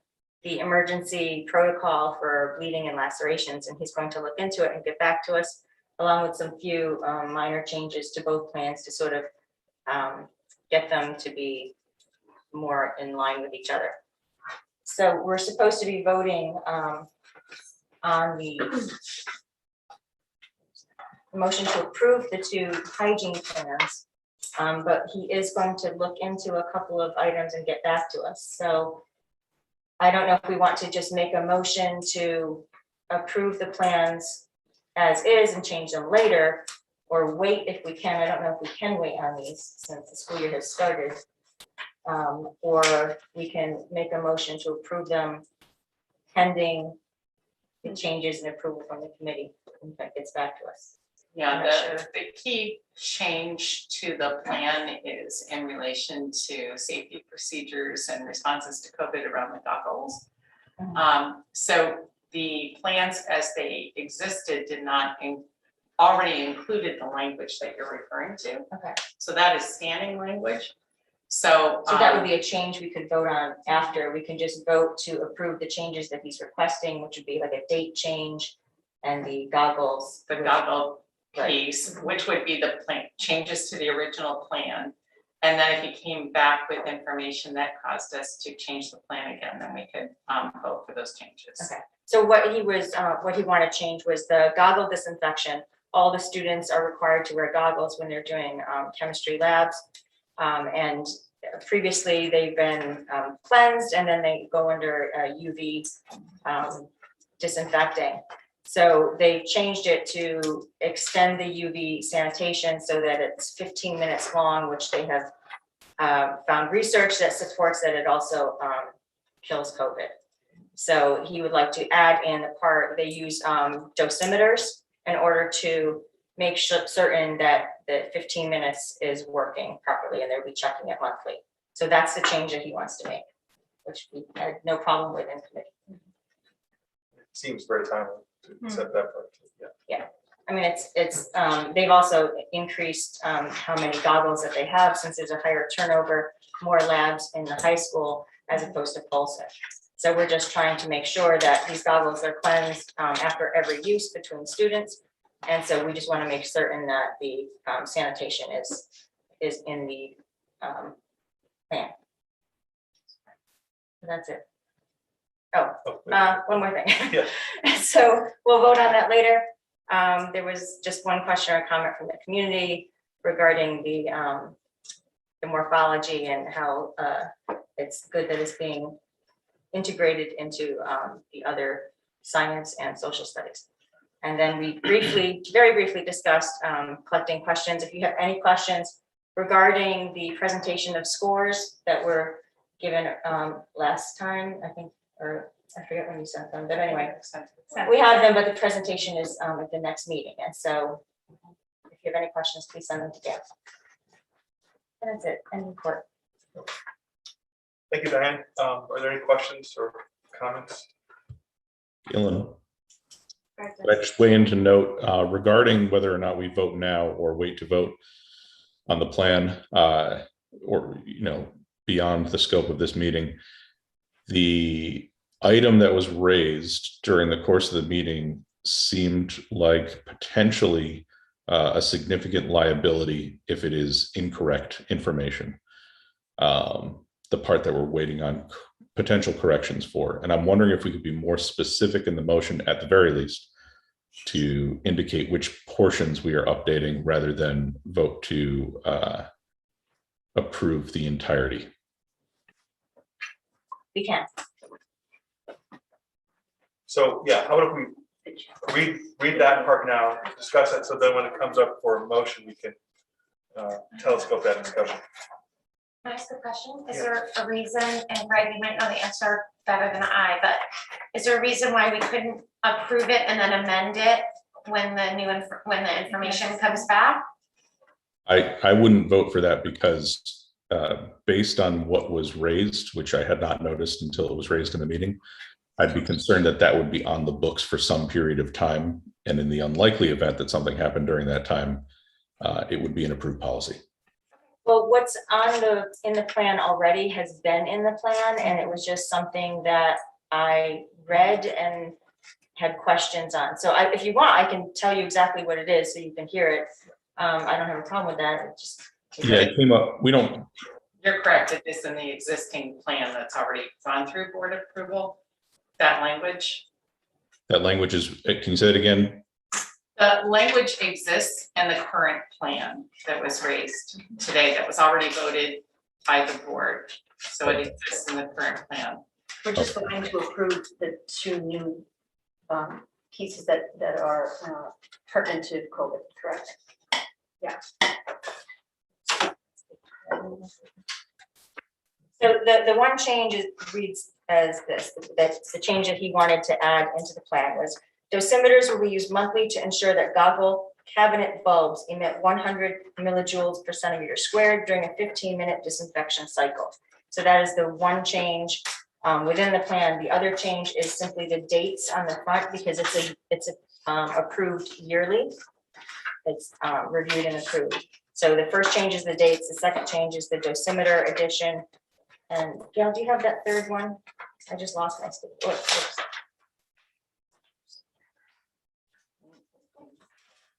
the emergency protocol for bleeding and lacerations, and he's going to look into it and get back to us, along with some few minor changes to both plans to sort of get them to be more in line with each other. So we're supposed to be voting on the motion to approve the two hygiene plans. But he is going to look into a couple of items and get back to us. So I don't know if we want to just make a motion to approve the plans as is and change them later, or wait if we can. I don't know if we can wait on these since the school year has started. Or we can make a motion to approve them pending the changes and approval from the committee when that gets back to us. Yeah, the key change to the plan is in relation to safety procedures and responses to COVID around the goggles. So the plans as they existed did not already included the language that you're referring to. Okay. So that is scanning language. So that would be a change we could vote on after. We can just vote to approve the changes that he's requesting, which would be like a date change and the goggles. The goggle piece, which would be the plan changes to the original plan. And then if he came back with information that caused us to change the plan again, then we could vote for those changes. Okay. So what he wanted to change was the goggle disinfection. All the students are required to wear goggles when they're doing chemistry labs. And previously they've been cleansed and then they go under UV disinfecting. So they've changed it to extend the UV sanitation so that it's 15 minutes long, which they have found research that supports that it also kills COVID. So he would like to add in the part, they use dosimeters in order to make certain that the 15 minutes is working properly and they'll be checking it monthly. So that's the change that he wants to make, which we had no problem with in committee. It seems very timely to accept that part. Yeah. I mean, it's they've also increased how many goggles that they have since there's a higher turnover, more labs in the high school as opposed to Paulson. So we're just trying to make sure that these goggles are cleansed after every use between students. And so we just want to make certain that the sanitation is in the plan. That's it. Oh, one more thing. Yeah. So we'll vote on that later. There was just one question or comment from the community regarding the morphology and how it's good that it's being integrated into the other science and social studies. And then we very briefly discussed collecting questions. If you have any questions regarding the presentation of scores that were given last time, I think, or I forget when you sent them, but anyway, we have them, but the presentation is at the next meeting. And so if you have any questions, please send them to Dan. And that's it, end report. Thank you, Diane. Are there any questions or comments? Gillen, could I just weigh in to note regarding whether or not we vote now or wait to vote on the plan, or beyond the scope of this meeting, the item that was raised during the course of the meeting seemed like potentially a significant liability if it is incorrect information. The part that we're waiting on potential corrections for. And I'm wondering if we could be more specific in the motion at the very least to indicate which portions we are updating rather than vote to approve the entirety. We can. So yeah, how about if we read that part now, discuss it, so then when it comes up for a motion, we can telescope that discussion. Can I ask a question? Is there a reason, and Greg, you might know the answer better than I, but is there a reason why we couldn't approve it and then amend it when the information comes back? I wouldn't vote for that because based on what was raised, which I had not noticed until it was raised in the meeting, I'd be concerned that that would be on the books for some period of time. And in the unlikely event that something happened during that time, it would be an approved policy. Well, what's in the plan already has been in the plan, and it was just something that I read and had questions on. So if you want, I can tell you exactly what it is so you can hear it. I don't have a problem with that. It just. Yeah, it came up. We don't. You're correct. It is in the existing plan that's already gone through board approval. That language. That language is, can you say it again? The language exists in the current plan that was raised today, that was already voted by the board. So it exists in the current plan. We're just going to approve the two new pieces that are pertinent to COVID, correct? Yeah. So the one change reads as this, that the change that he wanted to add into the plan was dosimeters will be used monthly to ensure that goggle cabinet bulbs emit 100 millijoules per centimeter squared during a 15-minute disinfection cycle. So that is the one change within the plan. The other change is simply the dates on the front because it's approved yearly. It's reviewed and approved. So the first change is the dates. The second change is the dosimeter addition. And Gail, do you have that third one? I just lost my stick.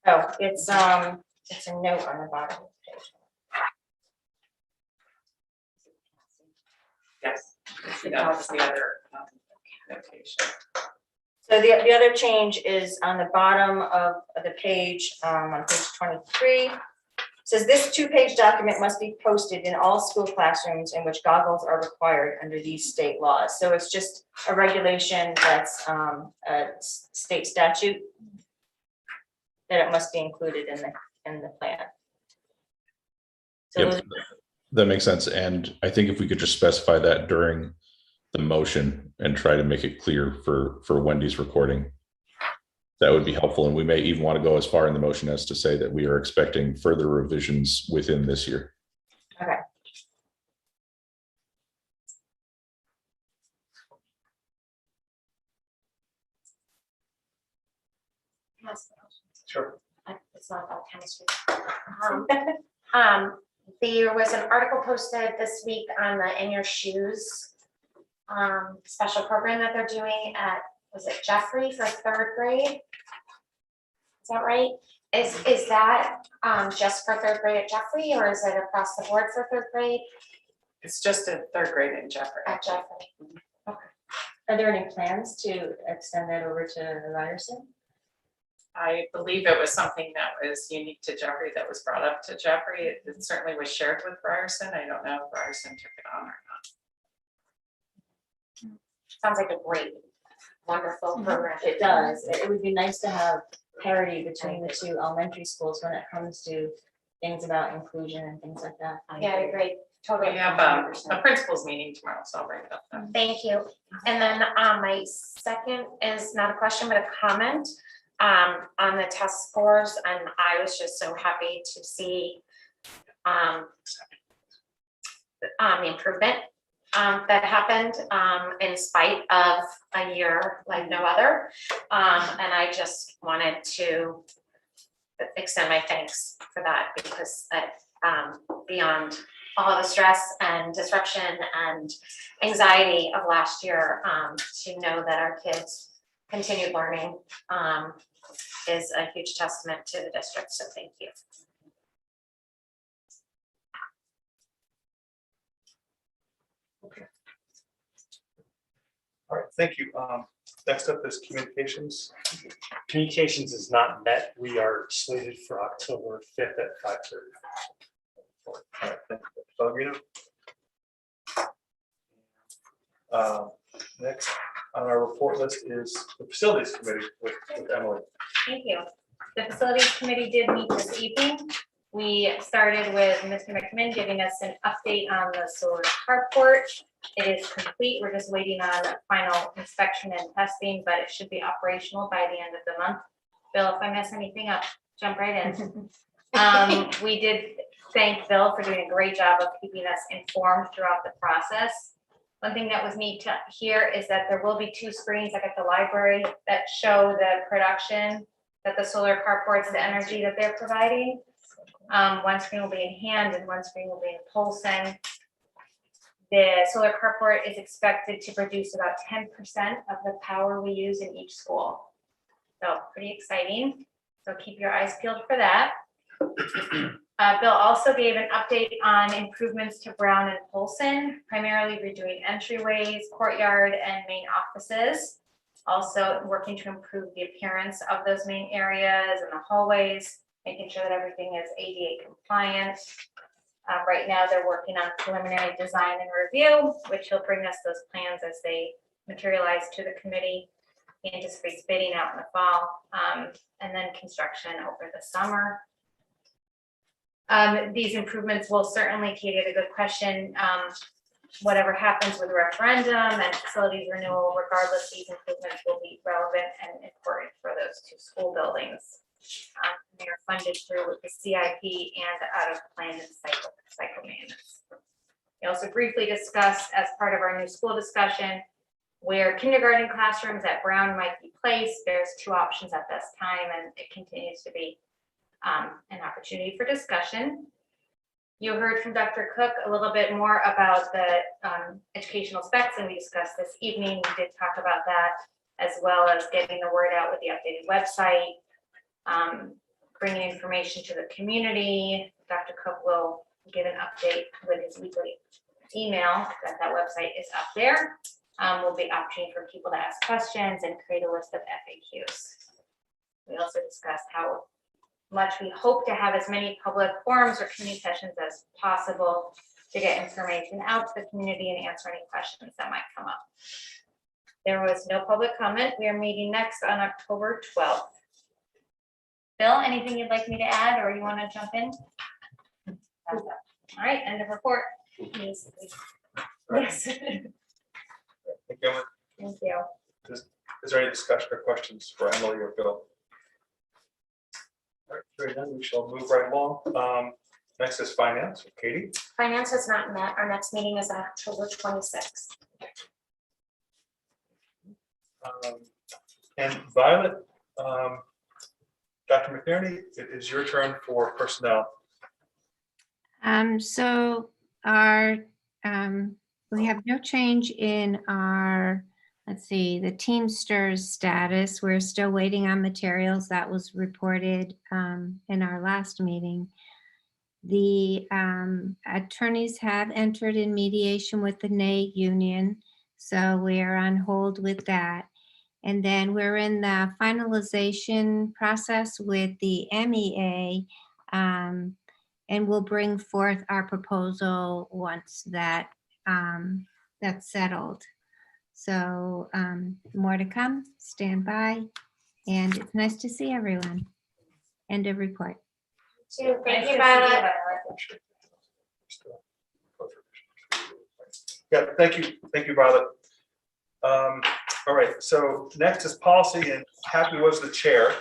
Oh, it's a note on the bottom of the page. Yes. That was the other notation. So the other change is on the bottom of the page, on page 23. Says this 2-page document must be posted in all school classrooms in which goggles are required under these state laws. So it's just a regulation that's a state statute that it must be included in the plan. So Yep, that makes sense. And I think if we could just specify that during the motion and try to make it clear for Wendy's recording, that would be helpful. And we may even want to go as far in the motion as to say that we are expecting further revisions within this year. Okay. Sure. It's not about chemistry. There was an article posted this week on the In Your Shoes special program that they're doing at, was it Jeffrey for 3rd grade? Is that right? Is that just for 3rd grade at Jeffrey, or is it across the board for 3rd grade? It's just a 3rd grade in Jeffrey. At Jeffrey. Okay. Are there any plans to extend that over to Ryerson? I believe it was something that was unique to Jeffrey that was brought up to Jeffrey. It certainly was shared with Ryerson. I don't know if Ryerson took it on or not. Sounds like a great, wonderful program. It does. It would be nice to have parity between the two elementary schools when it comes to things about inclusion and things like that. Yeah, I agree. Totally. We have a principals meeting tomorrow, so I'll bring it up then. Thank you. And then my second is not a question, but a comment on the test scores. And I was just so happy to see the improvement that happened in spite of a year like no other. And I just wanted to extend my thanks for that, because beyond all of the stress and disruption and anxiety of last year, to know that our kids continued learning is a huge testament to the district. So thank you. Okay. All right, thank you. Next up is communications. Communications is not met. We are slated for October 5th at 5:30. All right, thank you, Dr. Pellegrino. Next, on our report list is the Facilities Committee with Emily. Thank you. The Facilities Committee did meet this evening. We started with Mr. McMinn giving us an update on the solar carport. It is complete. We're just waiting on final inspection and testing, but it should be operational by the end of the month. Bill, if I mess anything up, jump right in. We did thank Bill for doing a great job of keeping us informed throughout the process. One thing that was neat to hear is that there will be 2 screens like at the library that show the production that the solar carports, the energy that they're providing. One screen will be in hand and one screen will be in Polson. The solar carport is expected to produce about 10% of the power we use in each school. So pretty exciting. So keep your eyes peeled for that. Bill also gave an update on improvements to Brown and Polson, primarily redoing entryways, courtyard, and main offices. Also working to improve the appearance of those main areas and the hallways, making sure that everything is ADA compliant. Right now, they're working on preliminary design and review, which will bring us those plans as they materialize to the committee. He anticipates bidding out in the fall, and then construction over the summer. These improvements will certainly, Katie had a good question, whatever happens with the referendum and facilities renewal, regardless, these improvements will be relevant and important for those 2 school buildings. They are funded through the CIP and out of plan and cycle maintenance. We also briefly discussed as part of our new school discussion where kindergarten classrooms at Brown might be placed. There's 2 options at this time, and it continues to be an opportunity for discussion. You heard from Dr. Cook a little bit more about the educational specs, and we discussed this evening. We did talk about that, as well as getting the word out with the updated website, bringing information to the community. Dr. Cook will give an update with his weekly email that website is up there. Will be opportunity for people to ask questions and create a list of FAQs. We also discussed how much we hope to have as many public forums or community sessions as possible to get information out to the community and answer any questions that might come up. There was no public comment. We are meeting next on October 12th. Bill, anything you'd like me to add or you want to jump in? All right, end of report. Yes. Yes. Thank you. Thank you. Is there any discussion or questions for Emily or Bill? All right, very good. We shall move right along. Next is finance with Katie. Finance has not met. Our next meeting is October 26th. And Violet, Dr. McNerney, it is your turn for personnel. So we have no change in our, let's see, the Teamsters status. We're still waiting on materials that was reported in our last meeting. The attorneys have entered in mediation with the NAEG union, so we are on hold with that. And then we're in the finalization process with the MEA, and we'll bring forth our proposal once that that's settled. So more to come, stand by, and it's nice to see everyone. End of report. Thank you, Violet. Yeah, thank you, Violet. All right, so next is policy, and Happy was the chair.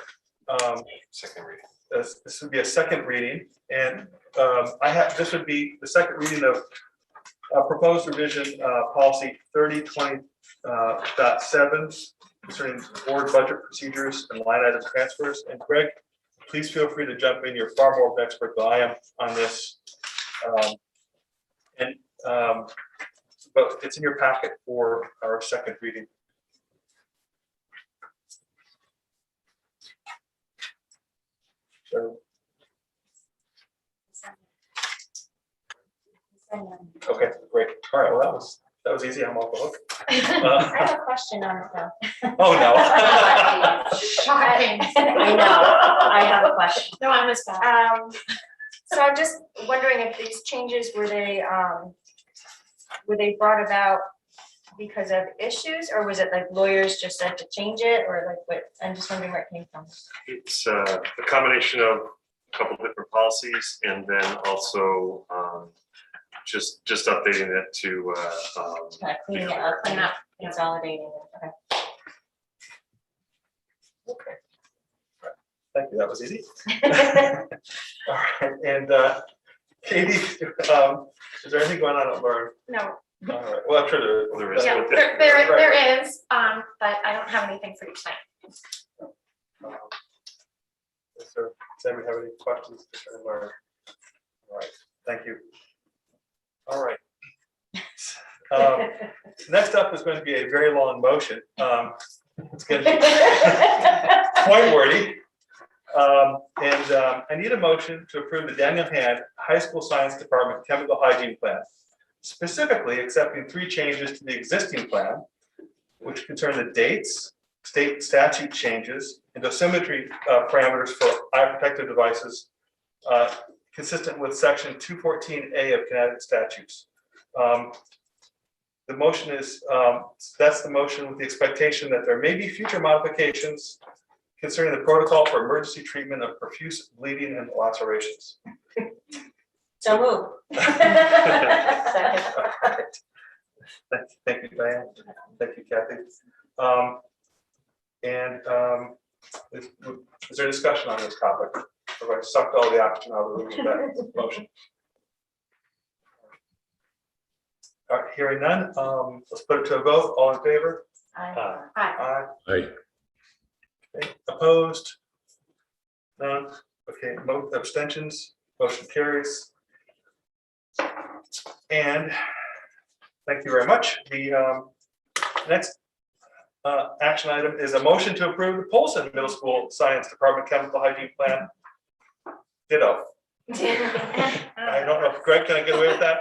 Second reading. This would be a second reading, and this would be the second reading of proposed revision policy 3020.7 concerning board budget procedures and line item transfers. And Greg, please feel free to jump in. You're far more of an expert than I am on this. But it's in your packet for our second reading. So, okay, great. All right, well, that was easy. I'm off the hook. I have a question on it though. Oh, no. Shocking. I know, I have a question. No, I was So I'm just wondering if these changes were they brought about because of issues, or was it like lawyers just said to change it, or like what? I'm just wondering where it came from. It's a combination of a couple different policies and then also just updating it to Kind of cleaning it up, consolidating it. Okay. Okay. Thank you, that was easy. All right, and Katie, is there anything going on at Learn? No, All right, well, I'm sure there is. yeah, but- there is, but I don't have anything for you tonight. Does anybody have any questions concerning Learn? All right, thank you. All right. Next up is going to be a very long motion. It's going to be quite wordy. I need a motion to approve the Daniel Hand High School Science Department Chemical Hygiene Plan, specifically accepting 3 changes to the existing plan, which concern the dates, state statute changes, and dosimetry parameters for eye protective devices, consistent with section 214A of Connecticut statutes. The motion is, that's the motion with the expectation that there may be future modifications concerning the protocol for emergency treatment of profuse bleeding and lacerations. So move. Second. Thank you, Diane. Thank you, Kathy. Is there discussion on this topic? Have I sucked all the oxygen out of the room with that motion? All right, hearing none, let's put it to a vote. All in favor? Aye. Aye. Aye. Okay, opposed? None. Okay, abstentions, motion carries. And thank you very much. The next action item is a motion to approve the Polson Middle School Science Department Chemical Hygiene Plan. Ditto. I don't know if Greg, can I get away with that?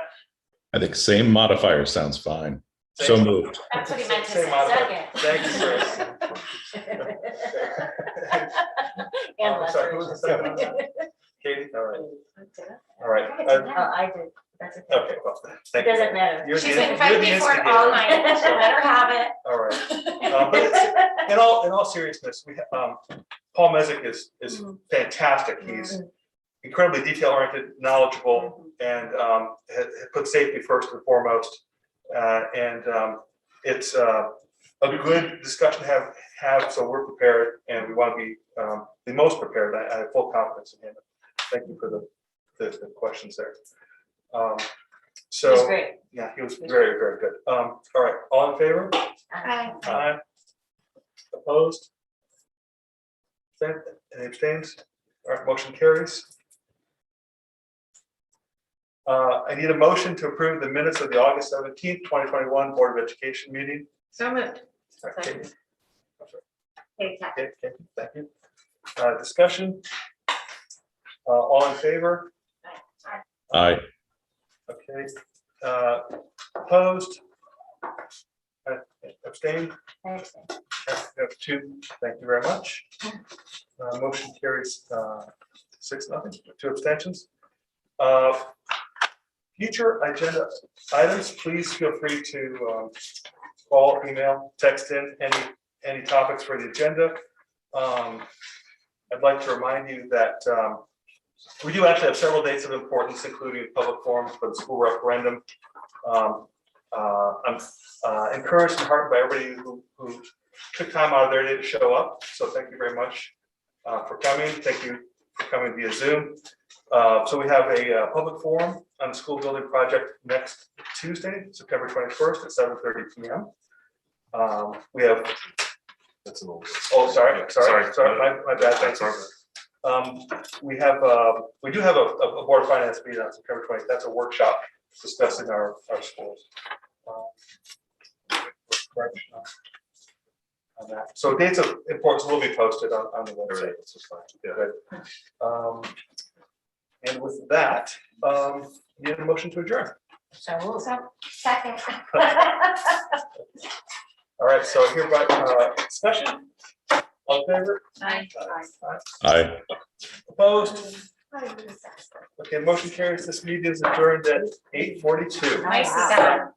I think same modifier sounds fine. So Same. moved. That's what he meant to Same say. modifier. Thank you, Chris. And Sorry, who was the second on that? Katie, all right. All right. Oh, I did. That's okay. Okay, well, thank It you. doesn't matter. You're She's the- been you're fighting the me for it instigator. all night. Let her have it. All right. But in all seriousness, we have, Paul Mesick is fantastic. He's incredibly detail oriented, knowledgeable, and has put safety first and foremost. It's a good discussion to have, so we're prepared, and we want to be the most prepared. I have full confidence in him. Thank you for the questions there. So It was great. yeah, he was very, very good. All right, all in favor? Aye. Aye. Opposed? Any abstains? All right, motion carries. I need a motion to approve the minutes of the August 17th, 2021 Board of Education meeting. So moved. All right, Katie. Okay, Kathy. Okay, thank you. Discussion? All in favor? Aye. Okay. Opposed? Abstained? Thanks. We have 2. Thank you very much. Motion carries 6-0, 2 abstentions. Future agenda items, please feel free to call, email, text in any topics for the agenda. I'd like to remind you that we do actually have several dates of importance, including public forums for the school referendum. I'm encouraged and heartened by everybody who took time out of their day to show up. So thank you very much for coming. Thank you for coming via Zoom. So we have a public forum on the school building project next Tuesday, September 21st at 7:30 p.m. We have. That's an old. Oh, sorry, my bad. That's Thanks. our. We do have a board of finance meeting on September 20th. That's a workshop discussing our schools. On that. So dates of importance will be posted on the website. Good. And with that, need a motion to adjourn. So move. Second. All right, so hereby discussion. All in favor? Aye. Aye. Opposed? Okay, motion carries. This meeting is adjourned at 8:42. Nicely done.